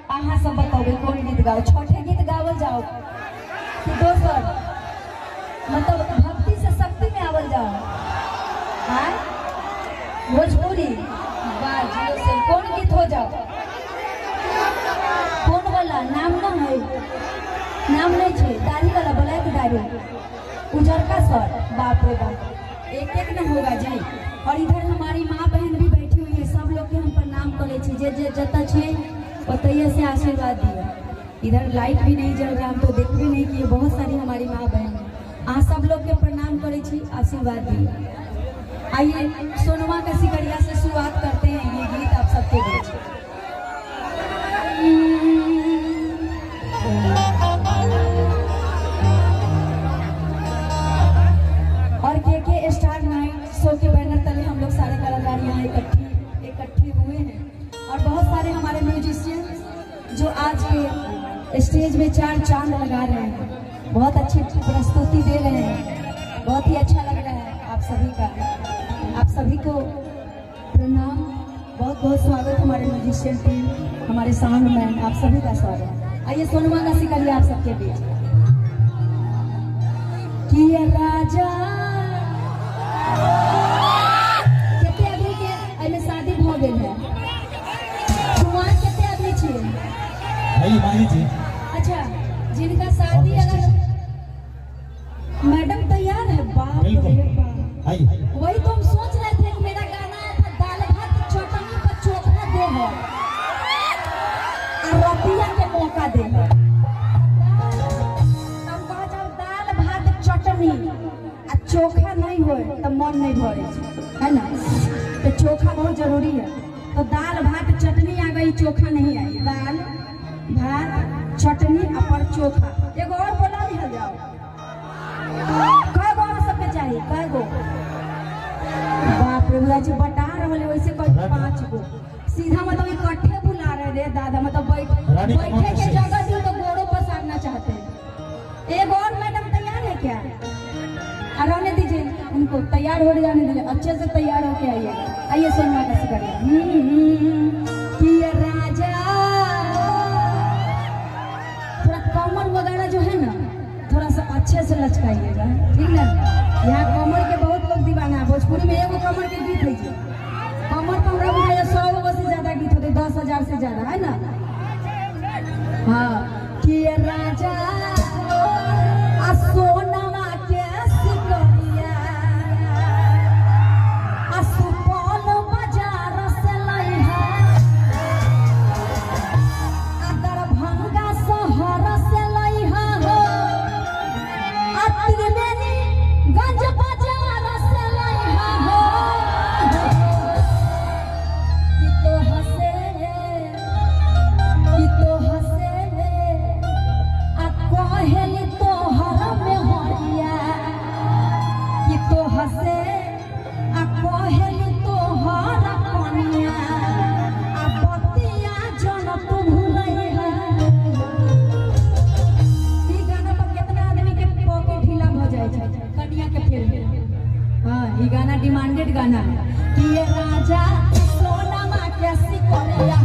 अहाँ सब बताओगे कौन गीत गाओ? छठे गीत गावल जाओ कि दोसर? मतलब भक्ति से शक्ति में आवल जाओ। हाँ भोजपुरी बाजियो से कौन गीत हो जाओ? कौन वाला नाम ना है? नाम नहीं छे। दाढ़ी वाला बोला कि दाढ़ी उजर का सर? बाप रे बाप, एक एक न होगा जी। और इधर हमारी माँ बहन भी बैठी हुई है, सब लोग के हम प्रणाम करे छे। जे जे जता छे ओतैये से आशीर्वाद दिए। इधर लाइट भी नहीं जल रहा, हम तो देख भी नहीं किए। बहुत सारी हमारी माँ बहन आप सब लोग के प्रणाम करे छी, आशीर्वाद दिए। आइए सोनमा का सिकरिया से शुरुआत करते हैं ये गीत आप सबके बीच। और के स्टार नाइट शो के बैनर तले हम लोग सारे कलाकार यहाँ इकट्ठे हुए हैं। और बहुत सारे हमारे म्यूजिशियन जो आज के स्टेज में चार चांद लगा रहे हैं, बहुत अच्छी प्रस्तुति दे रहे हैं। बहुत ही अच्छा लग रहा है आप सभी का। आप सभी को प्रणाम, बहुत बहुत स्वागत हमारे म्यूजिशियन टीम, हमारे साउंड मैन, आप सभी का स्वागत। आइए सोनमा का सिकरिया आप सबके बीच। किया राजा केते आदमी के एमे शादी भ गेल है? कुमार केते आदमी छी? नहीं माही जी। अच्छा, जिनका शादी अगर मैडम तैयार है? बाप रे बाप, वही तो हम सोच रहे थे कि मेरा गाना आया था दाल भात चटनी पर चोखा दे है और रोटिया के मौका दे है। हम कह जाओ दाल भात चटनी आ चोखा नहीं हो तो मन नहीं भरे है ना? तो चोखा बहुत जरूरी है। तो दाल भात चटनी आ गई, चोखा नहीं आई। दाल भात चटनी और चोखा। एगो और बोला लिया जाओ। कै गो सबके चाहिए? कै गो? बाप रे बुझा बटा रहे वैसे कोई 5 गो सीधा मतलब इकट्ठे बुला रहे रे दादा। मतलब बैठे के जगह दी तो गोड़ों पर साधना चाहते हैं। एक और मैडम तैयार है क्या? आने दीजिए उनको, तैयार हो जाने दीजिए, अच्छे से तैयार होके आइए। आइए सोनमा का सिकरिया। राजा थोड़ा कमर वगैरह जो है ना थोड़ा सा अच्छे से लचकाइएगा, ठीक ना? यहाँ कमर के बहुत लोग दीवाना है। भोजपुरी में एगो कमर के गीत है जी। कमर तो हमरा बुझाइए 100 गो से ज्यादा गीत होते, 10,000 से ज्यादा, है ना? हाँ कि राजा आ सोनमा के सिकरिया आ सुपौल बाजार से लइहा आ दरभंगा शहर से लइहा हो आ त्रिवेणीगंज बाजार से लइहा हो। कि तो हसे आ कहेली तोहर में हरिया। कि तो हसे आ कहेली तोहर कनिया आ बतिया जन तू भूलैहा। ई गाना पर कितना आदमी के पॉकेट ढीला भ जाए छै कनिया के फेर। हाँ ई गाना डिमांडेड गाना है। कि राजा सोनमा के सिकरिया